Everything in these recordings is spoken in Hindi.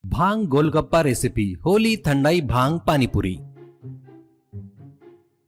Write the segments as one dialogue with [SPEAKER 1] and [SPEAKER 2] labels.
[SPEAKER 1] भांग गोलगप्पा रेसिपी होली ठंडाई भांग पानीपुरी।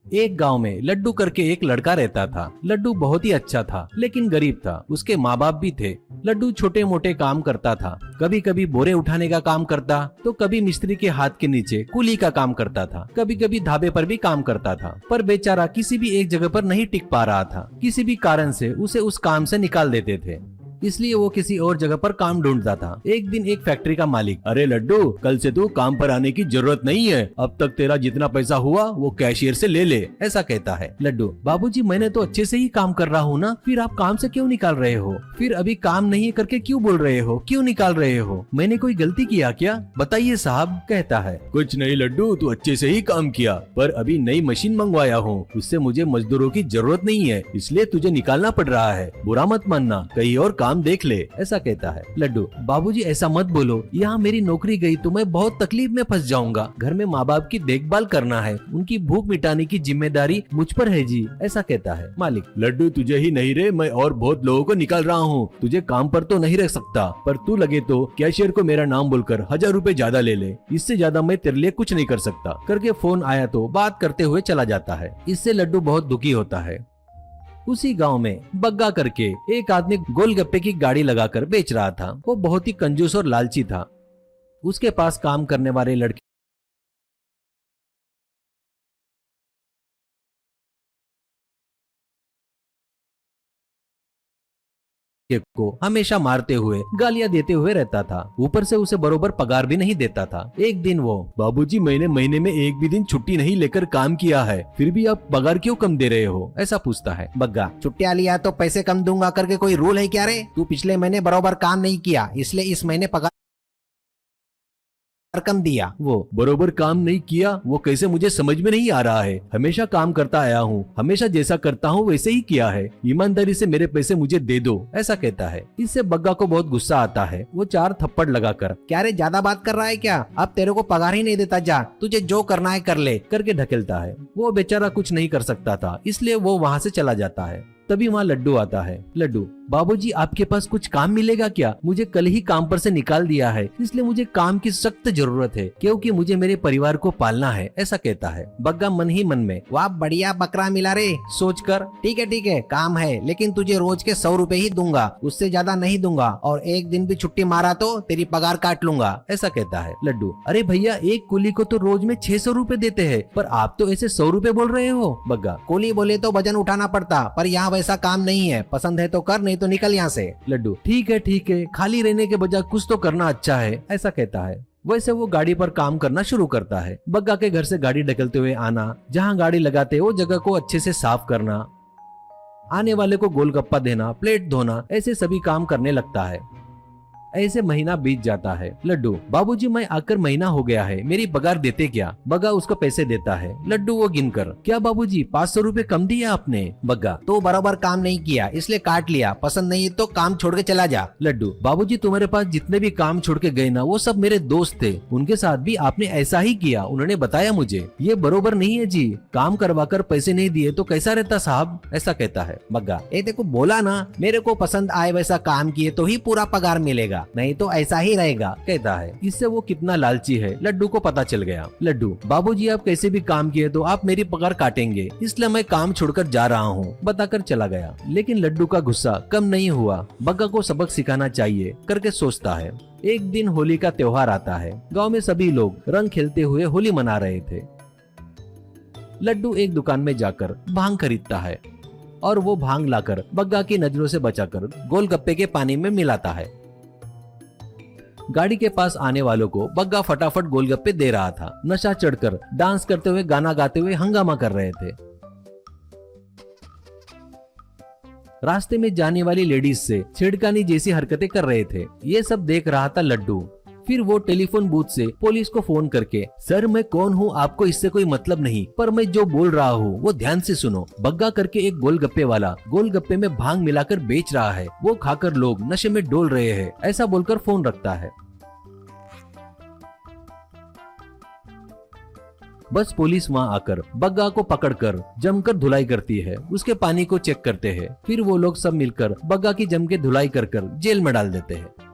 [SPEAKER 1] एक गांव में लड्डू करके एक लड़का रहता था। लड्डू बहुत ही अच्छा था लेकिन गरीब था। उसके माँ बाप भी थे। लड्डू छोटे मोटे काम करता था। कभी कभी बोरे उठाने का काम करता तो कभी मिस्त्री के हाथ के नीचे कुली का काम करता था। कभी कभी ढाबे पर भी काम करता था। पर बेचारा किसी भी एक जगह पर नहीं टिक पा रहा था। किसी भी कारण से उसे उस काम से निकाल देते थे, इसलिए वो किसी और जगह पर काम ढूंढता था। एक दिन एक फैक्ट्री का मालिक, अरे लड्डू, कल से तू काम पर आने की जरूरत नहीं है। अब तक तेरा जितना पैसा हुआ वो कैशियर से ले ले, ऐसा कहता है। लड्डू, बाबूजी मैंने तो अच्छे से ही काम कर रहा हूँ ना, फिर आप काम से क्यों निकाल रहे हो? फिर अभी काम नहीं करके क्यों बोल रहे हो? क्यों निकाल रहे हो? मैंने कोई गलती किया क्या? बताइए साहब, कहता है। कुछ नहीं लड्डू, तू अच्छे से ही काम किया, पर अभी नई मशीन मंगवाया हूँ, उससे मुझे मजदूरों की जरूरत नहीं है, इसलिए तुझे निकालना पड़ रहा है। बुरा मत मानना, कहीं और काम देख ले, ऐसा कहता है। लड्डू, बाबूजी ऐसा मत बोलो, यहाँ मेरी नौकरी गई तो मैं बहुत तकलीफ में फंस जाऊंगा। घर में माँ बाप की देखभाल करना है, उनकी भूख मिटाने की जिम्मेदारी मुझ पर है जी, ऐसा कहता है। मालिक, लड्डू तुझे ही नहीं रे, मैं और बहुत लोगों को निकाल रहा हूँ, तुझे काम पर तो नहीं रख सकता, पर तू लगे तो कैशियर को मेरा नाम बोलकर 1000 रुपए ज्यादा ले ले, इससे ज्यादा मैं तेरे लिए कुछ नहीं कर सकता, करके फोन आया तो बात करते हुए चला जाता है। इससे लड्डू बहुत दुखी होता है। उसी गांव में बग्गा करके एक आदमी गोलगप्पे की गाड़ी लगाकर बेच रहा था। वो बहुत ही कंजूस और लालची था। उसके पास काम करने वाले लड़के को हमेशा मारते हुए, गालियां देते हुए रहता था। ऊपर से उसे बरोबर पगार भी नहीं देता था। एक दिन वो, बाबूजी मैंने महीने में एक भी दिन छुट्टी नहीं लेकर काम किया है, फिर भी आप पगार क्यों कम दे रहे हो, ऐसा पूछता है। बग्गा,
[SPEAKER 2] छुट्टियां लिया तो पैसे कम दूंगा करके कोई रूल है क्या रे? तू पिछले महीने बराबर काम नहीं किया, इसलिए इस महीने पगार कम दिया।
[SPEAKER 1] वो, बरोबर काम नहीं किया वो कैसे, मुझे समझ में नहीं आ रहा है। हमेशा काम करता आया हूँ, हमेशा जैसा करता हूँ वैसे ही किया है, ईमानदारी से मेरे पैसे मुझे दे दो, ऐसा कहता है। इससे बग्गा को बहुत गुस्सा आता है। वो 4 थप्पड़ लगाकर,
[SPEAKER 2] क्या रे, ज्यादा बात कर रहा है क्या? अब तेरे को पगार ही नहीं देता, जा तुझे जो करना है कर ले,
[SPEAKER 1] करके ढकेलता है। वो बेचारा कुछ नहीं कर सकता था, इसलिए वो वहाँ से चला जाता है। तभी वहाँ लड्डू आता है। लड्डू, बाबूजी आपके पास कुछ काम मिलेगा क्या? मुझे कल ही काम पर से निकाल दिया है, इसलिए मुझे काम की सख्त जरूरत है, क्योंकि मुझे मेरे परिवार को पालना है, ऐसा कहता है। बग्गा मन ही मन में,
[SPEAKER 2] वाह बढ़िया बकरा मिला रे, सोच कर। ठीक है काम है, लेकिन तुझे रोज के 100 रुपए ही दूंगा, उससे ज्यादा नहीं दूंगा, और एक दिन भी छुट्टी मारा तो तेरी पगार काट लूंगा,
[SPEAKER 1] ऐसा कहता है। लड्डू, अरे भैया, एक कुली को तो रोज में 600 रुपए देते हैं, पर आप तो ऐसे 100 रुपए बोल रहे हो। बग्गा,
[SPEAKER 2] कुली बोले तो वजन उठाना पड़ता, पर यहाँ वैसा काम नहीं है, पसंद है तो कर, नहीं तो निकल यहाँ से।
[SPEAKER 1] लड्डू, ठीक है, खाली रहने के बजाय कुछ तो करना अच्छा है, ऐसा कहता है। वैसे वो गाड़ी पर काम करना शुरू करता है। बग्गा के घर से गाड़ी ढकलते हुए आना, जहाँ गाड़ी लगाते वो जगह को अच्छे से साफ करना, आने वाले को गोलगप्पा देना, प्लेट धोना, ऐसे सभी काम करने लगता है। ऐसे महीना बीत जाता है। लड्डू, बाबूजी मैं आकर महीना हो गया है, मेरी पगार देते क्या? बग्गा उसको पैसे देता है। लड्डू वो गिनकर, क्या बाबूजी 500 रुपए कम दिया आपने? बग्गा,
[SPEAKER 2] तो बराबर काम नहीं किया इसलिए काट लिया, पसंद नहीं तो काम छोड़ के चला जा।
[SPEAKER 1] लड्डू, बाबूजी तुम्हारे पास जितने भी काम छोड़ के गए ना, वो सब मेरे दोस्त थे, उनके साथ भी आपने ऐसा ही किया, उन्होंने बताया मुझे। ये बरोबर नहीं है जी, काम करवा कर पैसे नहीं दिए तो कैसा रहता साहब, ऐसा कहता है।
[SPEAKER 2] बग्गा, ए देखो बोला ना, मेरे को पसंद आए वैसा काम किए तो ही पूरा पगार मिलेगा, नहीं तो ऐसा ही रहेगा,
[SPEAKER 1] कहता है। इससे वो कितना लालची है लड्डू को पता चल गया। लड्डू, बाबूजी आप कैसे भी काम किए तो आप मेरी पगार काटेंगे, इसलिए मैं काम छोड़कर जा रहा हूँ, बताकर चला गया। लेकिन लड्डू का गुस्सा कम नहीं हुआ। बग्गा को सबक सिखाना चाहिए करके सोचता है। एक दिन होली का त्योहार आता है। गाँव में सभी लोग रंग खेलते हुए होली मना रहे थे। लड्डू एक दुकान में जाकर भांग खरीदता है और वो भांग लाकर बग्गा की नजरों से बचाकर गोलगप्पे के पानी में मिलाता है। गाड़ी के पास आने वालों को बग्गा फटाफट गोलगप्पे दे रहा था। नशा चढ़कर डांस करते हुए, गाना गाते हुए हंगामा कर रहे थे। रास्ते में जाने वाली लेडीज से छेड़खानी जैसी हरकतें कर रहे थे। ये सब देख रहा था लड्डू। फिर वो टेलीफोन बूथ से पुलिस को फोन करके, सर मैं कौन हूँ आपको इससे कोई मतलब नहीं, पर मैं जो बोल रहा हूँ वो ध्यान से सुनो। बग्गा करके एक गोलगप्पे वाला गोलगप्पे में भांग मिलाकर बेच रहा है, वो खाकर लोग नशे में डोल रहे हैं, ऐसा बोलकर फोन रखता है। बस पुलिस वहाँ आकर बग्गा को पकड़कर जमकर धुलाई करती है। उसके पानी को चेक करते हैं। फिर वो लोग सब मिलकर बग्गा की जम के धुलाई कर जेल में डाल देते हैं।